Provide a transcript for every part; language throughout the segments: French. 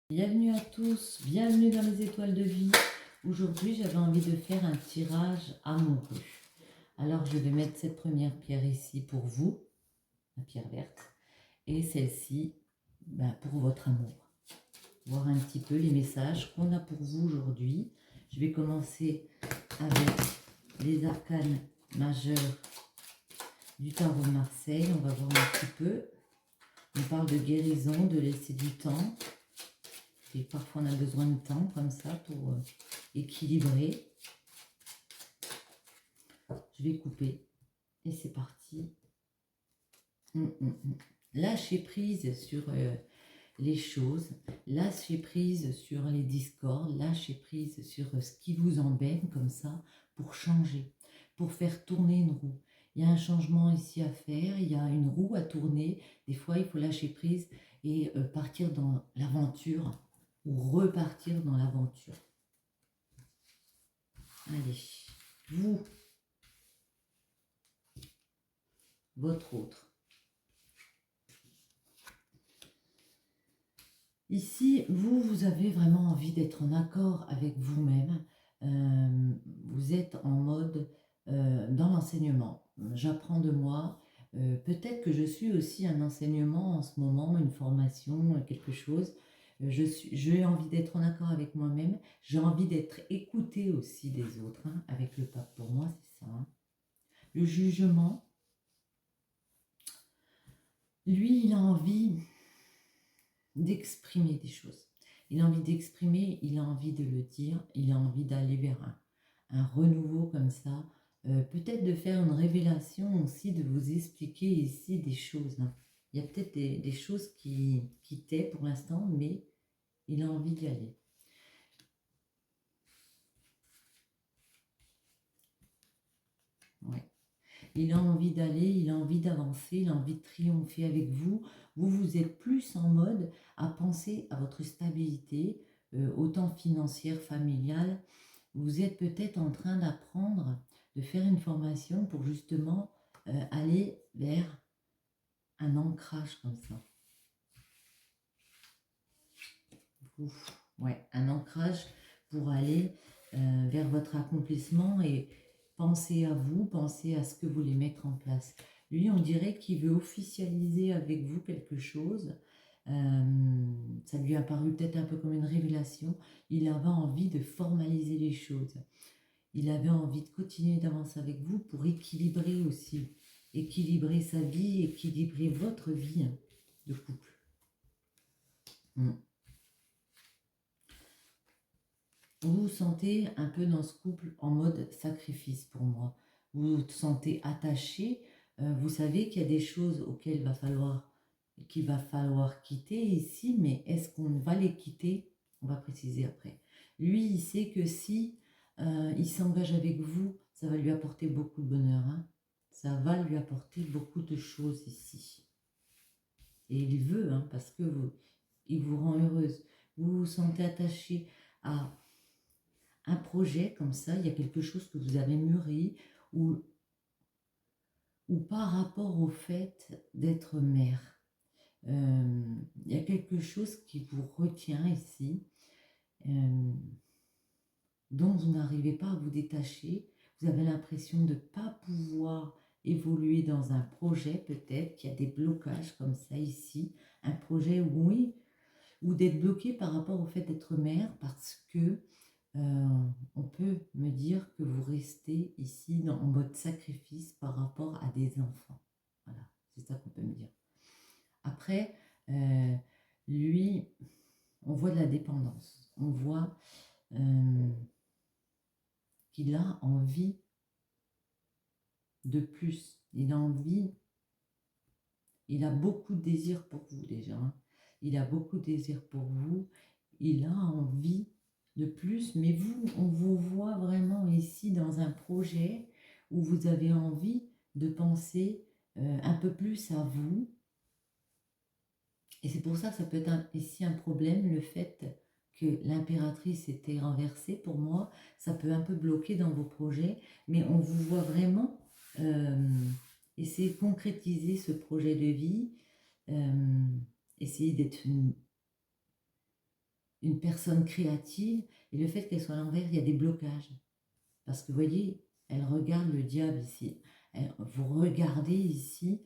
Bienvenue à tous, bienvenue dans les étoiles de vie. Aujourd'hui, j'avais envie de faire un tirage amoureux. Alors, je vais mettre cette première pierre ici pour vous, la pierre verte, et celle-ci pour votre amour. Voir un petit peu les messages qu'on a pour vous aujourd'hui. Je vais commencer avec les arcanes majeures du tarot de Marseille. On va voir un petit peu. On parle de guérison, de laisser du temps. Et parfois on a besoin de temps comme ça pour équilibrer. Je vais couper et c'est parti. Lâcher prise sur les choses, lâcher prise sur les discords, lâcher prise sur ce qui vous embête comme ça pour changer, pour faire tourner une roue. Il y a un changement ici à faire, il y a une roue à tourner. Des fois, il faut lâcher prise et partir dans l'aventure ou repartir dans l'aventure. Allez, vous, votre autre. Ici, vous avez vraiment envie d'être en accord avec vous-même. Vous êtes en mode dans l'enseignement. J'apprends de moi. Peut-être que je suis aussi un enseignement en ce moment, une formation, quelque chose. J'ai envie d'être en accord avec moi-même. J'ai envie d'être écoutée aussi des autres. Avec le pape, pour moi, c'est ça. Le jugement, lui, il a envie d'exprimer des choses. Il a envie d'exprimer, il a envie de le dire, il a envie d'aller vers un renouveau comme ça. Peut-être de faire une révélation aussi, de vous expliquer ici des choses. Il y a peut-être des choses qui taient pour l'instant, mais il a envie d'y aller. Ouais. Il a envie d'aller, il a envie d'avancer, il a envie de triompher avec vous. Vous êtes plus en mode à penser à votre stabilité, autant financière, familiale. Vous êtes peut-être en train d'apprendre, de faire une formation pour justement aller vers un ancrage comme ça. Ouf, ouais, un ancrage pour aller vers votre accomplissement et penser à vous, penser à ce que vous voulez mettre en place. Lui, on dirait qu'il veut officialiser avec vous quelque chose. Ça lui a paru peut-être un peu comme une révélation. Il avait envie de formaliser les choses. Il avait envie de continuer d'avancer avec vous pour équilibrer aussi. Équilibrer sa vie, équilibrer votre vie de couple. Vous vous sentez un peu dans ce couple en mode sacrifice pour moi. Vous vous sentez attaché. Vous savez qu'il y a des choses auxquelles qu'il va falloir quitter ici, mais est-ce qu'on va les quitter? On va préciser après. Lui, il sait que si il s'engage avec vous, ça va lui apporter beaucoup de bonheur. Ça va lui apporter beaucoup de choses ici. Et il veut, parce que il vous rend heureuse. Vous vous sentez attaché à un projet comme ça, il y a quelque chose que vous avez mûri ou par rapport au fait d'être mère. Il y a quelque chose qui vous retient ici, dont vous n'arrivez pas à vous détacher. Vous avez l'impression de ne pas pouvoir évoluer dans un projet, peut-être qu'il y a des blocages comme ça ici. Un projet, oui, ou d'être bloqué par rapport au fait d'être mère parce que on peut me dire que vous restez ici en mode sacrifice par rapport à des enfants. Voilà, c'est ça qu'on peut me dire. Après, lui, on voit de la dépendance. On voit qu'il a envie de plus. Il a envie, il a beaucoup de désir pour vous déjà. Il a beaucoup de désir pour vous. Il a envie de plus, mais vous, on vous voit vraiment ici dans un projet où vous avez envie de penser un peu plus à vous. Et c'est pour ça que ça peut être ici un problème, le fait que l'impératrice était renversée. Pour moi, ça peut un peu bloquer dans vos projets, mais on vous voit vraiment essayer de concrétiser ce projet de vie, essayer d'être une personne créative, et le fait qu'elle soit à l'envers, il y a des blocages. Parce que vous voyez, elle regarde le diable ici. Vous regardez ici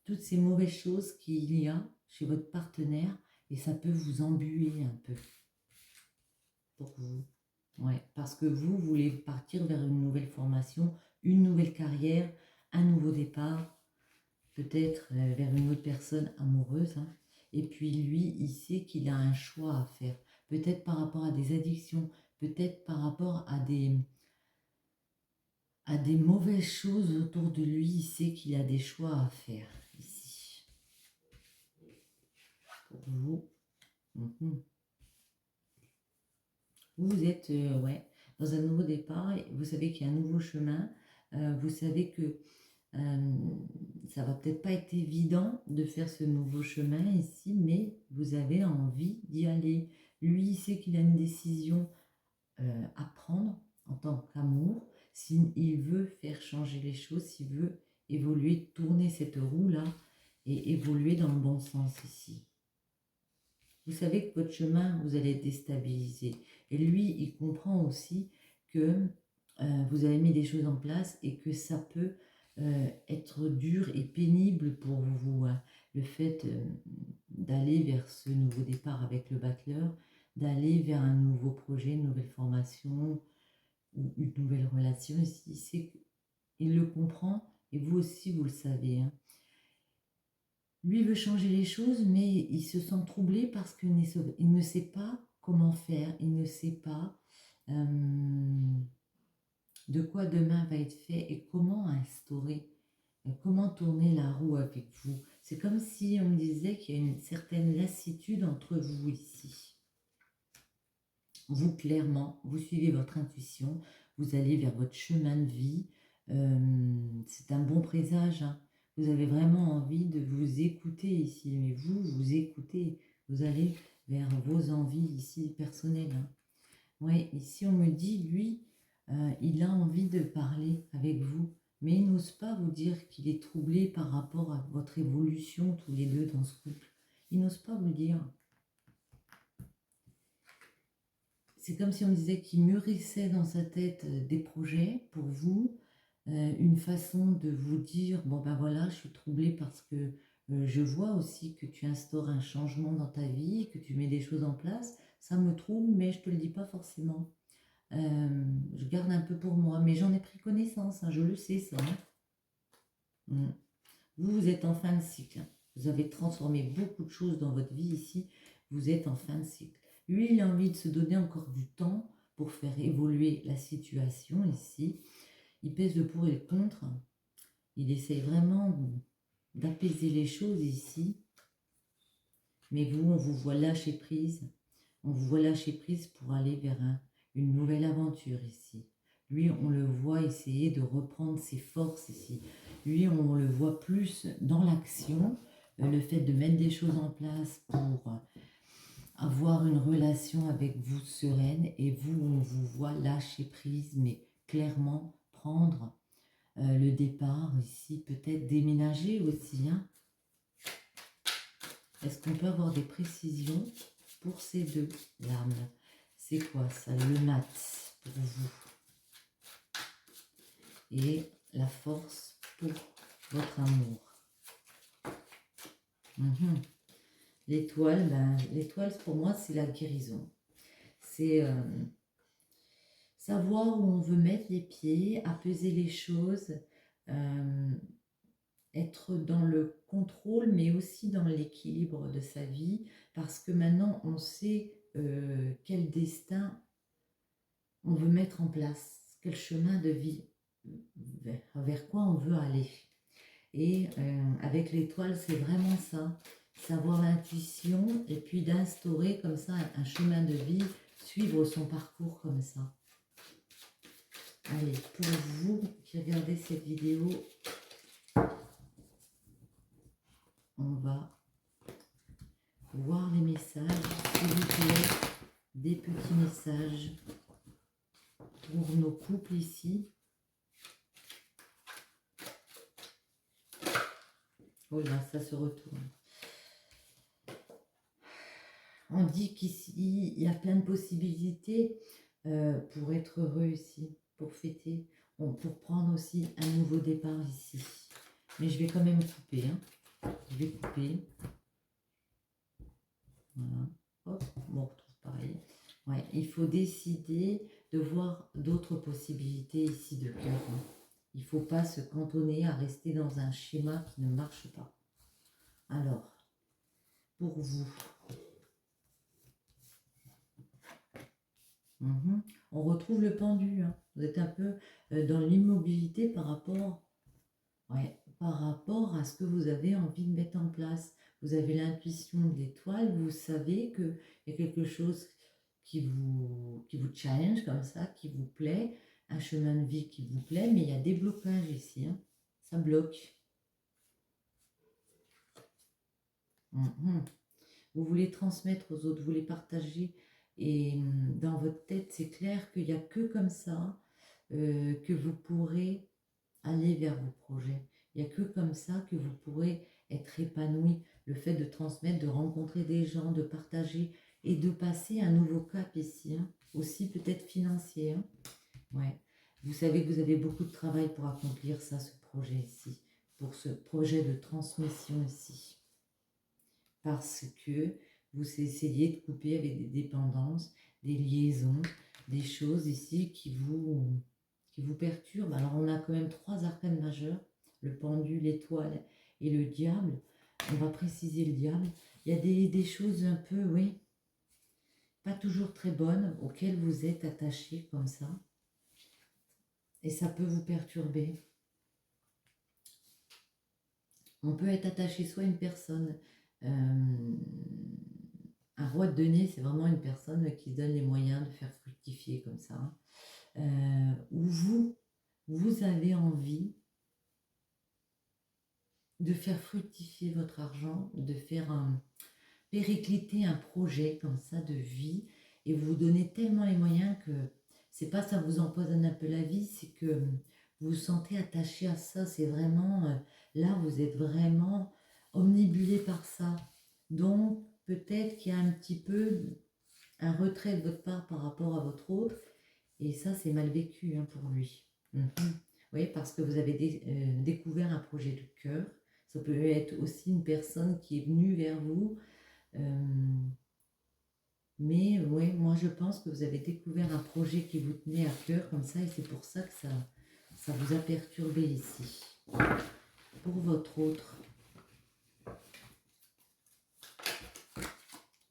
toutes ces mauvaises choses qu'il y a chez votre partenaire, et ça peut vous embuer un peu pour vous. Ouais, parce que vous voulez partir vers une nouvelle formation, une nouvelle carrière, un nouveau départ, peut-être vers une autre personne amoureuse. Hein. Et puis lui, il sait qu'il a un choix à faire. Peut-être par rapport à des addictions, peut-être par rapport à des mauvaises choses autour de lui. Il sait qu'il a des choix à faire ici. Pour vous. Vous êtes ouais, dans un nouveau départ. Vous savez qu'il y a un nouveau chemin. Vous savez que ça va peut-être pas être évident de faire ce nouveau chemin ici, mais vous avez envie d'y aller. Lui, il sait qu'il a une décision à prendre en tant qu'amour, s'il veut faire changer les choses, s'il veut évoluer, tourner cette roue-là et évoluer dans le bon sens ici. Vous savez que votre chemin, vous allez être déstabilisé. Et lui, il comprend aussi que vous avez mis des choses en place et que ça peut être dur et pénible pour vous. Hein. Le fait d'aller vers ce nouveau départ avec le battleur, d'aller vers un nouveau projet, une nouvelle formation ou une nouvelle relation. Il le comprend et vous aussi, vous le savez. Hein. Lui veut changer les choses, mais il se sent troublé parce qu'il ne sait pas comment faire, il ne sait pas de quoi demain va être fait et comment instaurer, comment tourner la roue avec vous. C'est comme si on me disait qu'il y a une certaine lassitude entre vous ici. Vous, clairement, vous suivez votre intuition, vous allez vers votre chemin de vie. C'est un bon présage, hein. Vous avez vraiment envie de vous écouter ici, mais vous écoutez, vous allez vers vos envies ici personnelles. Hein. Oui, ici on me dit, lui, il a envie de parler avec vous, mais il n'ose pas vous dire qu'il est troublé par rapport à votre évolution tous les deux dans ce couple. Il n'ose pas vous le dire. C'est comme si on disait qu'il mûrissait dans sa tête des projets pour vous, une façon de vous dire, bon ben voilà, je suis troublée parce que je vois aussi que tu instaures un changement dans ta vie, que tu mets des choses en place, ça me trouble, mais je ne te le dis pas forcément. Je garde un peu pour moi, mais j'en ai pris connaissance, hein, je le sais ça. Hein. Vous êtes en fin de cycle, hein. Vous avez transformé beaucoup de choses dans votre vie ici, vous êtes en fin de cycle. Lui, il a envie de se donner encore du temps pour faire évoluer la situation ici. Il pèse le pour et le contre. Il essaie vraiment d'apaiser les choses ici. Mais vous, on vous voit lâcher prise. On vous voit lâcher prise pour aller vers une nouvelle aventure ici. Lui, on le voit essayer de reprendre ses forces ici. Lui, on le voit plus dans l'action, le fait de mettre des choses en place pour avoir une relation avec vous sereine. Et vous, on vous voit lâcher prise, mais clairement prendre le départ ici, peut-être déménager aussi. Hein. Est-ce qu'on peut avoir des précisions pour ces deux lames? C'est quoi ça? Le mat pour vous. Et la force pour votre amour. L'étoile, l'étoile pour moi c'est la guérison. C'est savoir où on veut mettre les pieds, apaiser les choses, être dans le contrôle mais aussi dans l'équilibre de sa vie parce que maintenant on sait quel destin on veut mettre en place, quel chemin de vie, vers quoi on veut aller. Et avec l'étoile, c'est vraiment ça, savoir l'intuition et puis d'instaurer comme ça un chemin de vie, suivre son parcours comme ça. Allez, pour vous qui regardez cette vidéo, on va voir les messages, s'il vous plaît, des petits messages pour nos couples ici. Oh là, ça se retourne. On dit qu'ici, il y a plein de possibilités pour être heureux ici, pour fêter, pour prendre aussi un nouveau départ ici. Mais je vais quand même couper. Hein. Je vais couper. Voilà. Hop, on retrouve pareil. Ouais, il faut décider de voir d'autres possibilités ici de cœur. Hein. Il ne faut pas se cantonner à rester dans un schéma qui ne marche pas. Alors, pour vous, on retrouve le pendu. Hein. Vous êtes un peu dans l'immobilité par rapport, par rapport à ce que vous avez envie de mettre en place. Vous avez l'intuition de l'étoile, vous savez qu'il y a quelque chose qui vous challenge comme ça, qui vous plaît, un chemin de vie qui vous plaît, mais il y a des blocages ici. Hein. Ça bloque. Vous voulez transmettre aux autres, vous voulez partager. Et dans votre tête, c'est clair qu'il n'y a que comme ça que vous pourrez aller vers vos projets. Il n'y a que comme ça que vous pourrez être épanoui. Le fait de transmettre, de rencontrer des gens, de partager et de passer un nouveau cap ici. Hein. Aussi peut-être financier. Hein. Ouais. Vous savez que vous avez beaucoup de travail pour accomplir ça, ce projet ici. Pour ce projet de transmission ici. Parce que vous essayez de couper avec des dépendances, des liaisons, des choses ici qui vous perturbent. Alors on a quand même 3 arcanes majeurs, le pendu, l'étoile et le diable. On va préciser le diable. Il y a des choses un peu, oui, pas toujours très bonnes auxquelles vous êtes attaché comme ça. Et ça peut vous perturber. On peut être attaché soit à une personne, un roi de denier, c'est vraiment une personne qui donne les moyens de faire fructifier comme ça. Où vous avez envie de faire fructifier votre argent, de faire péricliter un projet comme ça de vie, et vous vous donnez tellement les moyens que c'est pas ça vous empoisonne un peu la vie, c'est que vous vous sentez attaché à ça, c'est vraiment, là vous êtes vraiment omnibulé par ça. Donc peut-être qu'il y a un petit peu un retrait de votre part par rapport à votre autre, et ça c'est mal vécu hein, pour lui. Oui, parce que vous avez découvert un projet de cœur. Ça peut être aussi une personne qui est venue vers vous. Mais oui, moi je pense que vous avez découvert un projet qui vous tenait à cœur comme ça et c'est pour ça que ça vous a perturbé ici. Pour votre autre,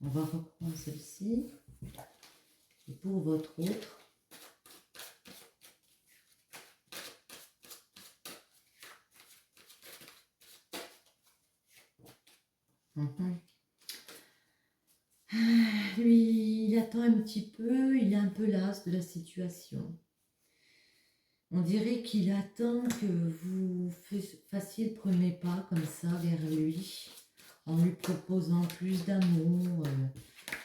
on va reprendre celle-ci. Et pour votre autre, lui, il attend un petit peu, il est un peu las de la situation. On dirait qu'il attend que vous fassiez le premier pas comme ça vers lui, en lui proposant plus d'amour,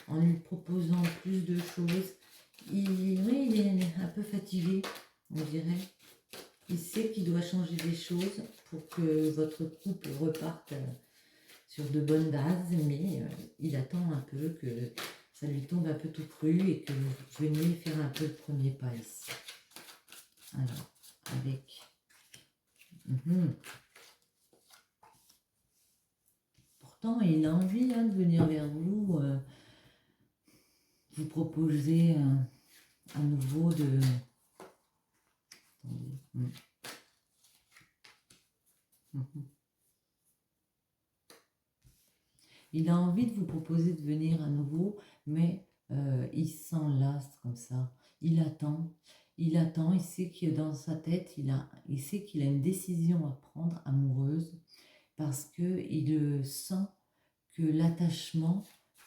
en lui proposant plus de choses. Oui, il est un peu fatigué, on dirait. Il sait qu'il doit changer des choses pour que votre couple reparte sur de bonnes bases, mais il attend un peu que ça lui tombe un peu tout cru et que vous veniez faire un peu le premier pas ici. Alors, avec... Pourtant, il a envie hein, de venir vers vous, vous proposer à nouveau de... Attendez. Il a envie de vous proposer de venir à nouveau, mais il se sent las comme ça. Il attend, il sait que dans sa tête, il sait qu'il a une décision à prendre amoureuse parce qu'il sent que l'attachement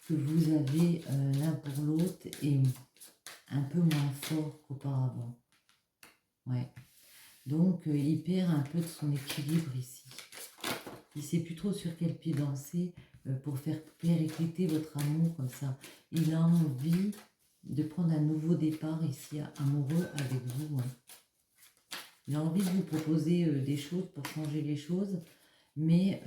que vous avez l'un pour l'autre est un peu moins fort qu'auparavant. Ouais. Donc, il perd un peu de son équilibre ici. Il ne sait plus trop sur quel pied danser pour faire péricliter votre amour comme ça. Il a envie de prendre un nouveau départ ici, amoureux avec vous. Hein. Il a envie de vous proposer des choses pour changer les choses, mais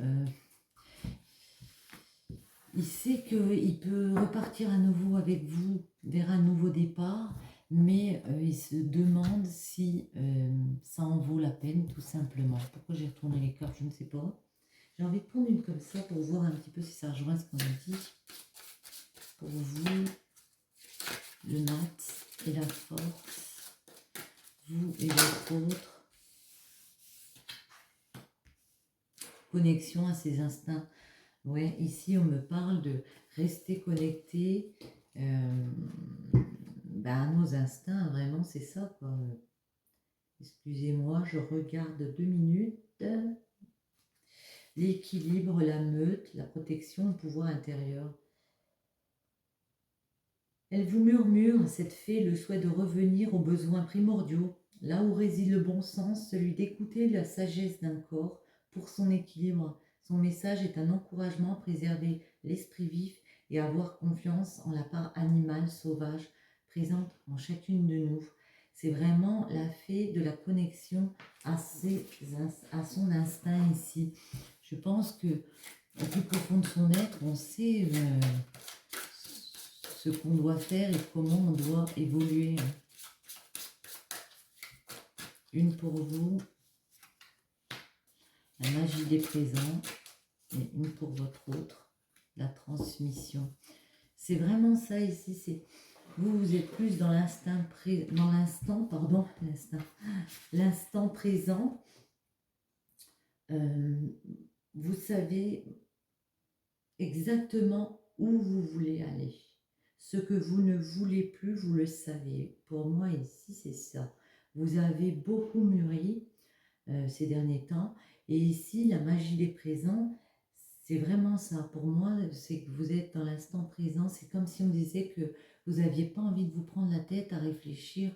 Il sait qu'il peut repartir à nouveau avec vous vers un nouveau départ, mais il se demande si ça en vaut la peine, tout simplement. Pourquoi j'ai retourné les cartes, je ne sais pas. J'ai envie de prendre une comme ça pour voir un petit peu si ça rejoint ce qu'on a dit. Pour vous, le mat et la force, vous et votre autre. Connexion à ses instincts. Ouais, ici on me parle de rester connecté à nos instincts, vraiment c'est ça quoi. Excusez-moi, je regarde 2 minutes. L'équilibre, la meute, la protection, le pouvoir intérieur. Elle vous murmure, cette fée, le souhait de revenir aux besoins primordiaux, là où réside le bon sens, celui d'écouter la sagesse d'un corps pour son équilibre. Son message est un encouragement à préserver l'esprit vif et à avoir confiance en la part animale sauvage présente en chacune de nous. C'est vraiment la fée de la connexion à son instinct ici. Je pense que au plus profond de son être, on sait ce qu'on doit faire et comment on doit évoluer. Une pour vous, la magie des présents, et une pour votre autre, la transmission. C'est vraiment ça ici, c'est vous êtes plus dans l'instant présent. Vous savez exactement où vous voulez aller. Ce que vous ne voulez plus, vous le savez. Pour moi, ici, c'est ça. Vous avez beaucoup mûri ces derniers temps. Et ici, la magie des présents, c'est vraiment ça. Pour moi, c'est que vous êtes dans l'instant présent. C'est comme si on disait que vous n'aviez pas envie de vous prendre la tête à réfléchir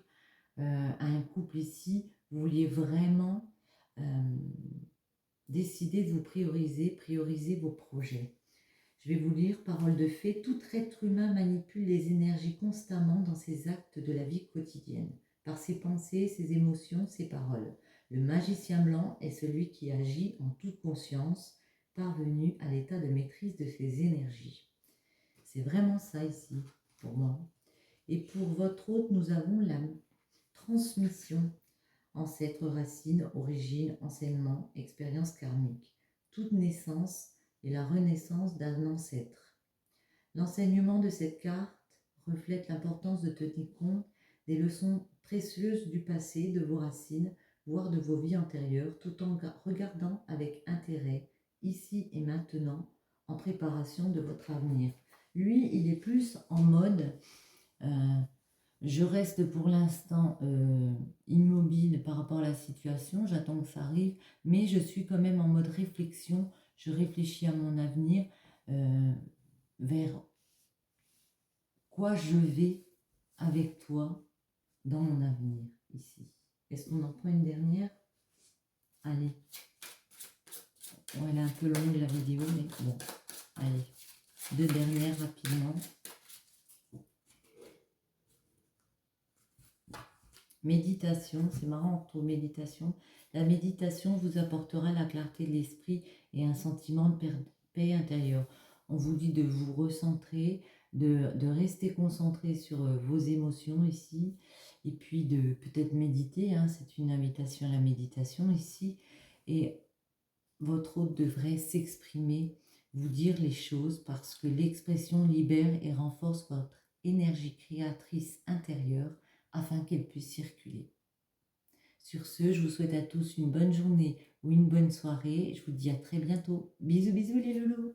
à un couple ici. Vous vouliez vraiment décider de vous prioriser vos projets. Je vais vous lire, parole de fée, tout être humain manipule les énergies constamment dans ses actes de la vie quotidienne, par ses pensées, ses émotions, ses paroles. Le magicien blanc est celui qui agit en toute conscience, parvenu à l'état de maîtrise de ses énergies. C'est vraiment ça ici, pour moi. Et pour votre autre, nous avons la transmission, ancêtre, racine, origine, enseignement, expérience karmique. Toute naissance et la renaissance d'un ancêtre. L'enseignement de cette carte reflète l'importance de tenir compte des leçons précieuses du passé, de vos racines, voire de vos vies antérieures, tout en regardant avec intérêt, ici et maintenant, en préparation de votre avenir. Lui, il est plus en mode je reste pour l'instant immobile par rapport à la situation, j'attends que ça arrive, mais je suis quand même en mode réflexion, je réfléchis à mon avenir, vers quoi je vais avec toi dans mon avenir ici. Est-ce qu'on en prend une dernière? Allez. Bon, elle est un peu longue la vidéo, mais bon, allez. 2 dernières rapidement. Méditation, c'est marrant pour méditation. La méditation vous apportera la clarté de l'esprit et un sentiment de paix intérieure. On vous dit de vous recentrer, de rester concentré sur vos émotions ici, et puis de peut-être méditer, hein, c'est une invitation à la méditation ici, et votre hôte devrait s'exprimer, vous dire les choses, parce que l'expression libère et renforce votre énergie créatrice intérieure, afin qu'elle puisse circuler. Sur ce, je vous souhaite à tous une bonne journée ou une bonne soirée. Je vous dis à très bientôt. Bisous, bisous les loulous.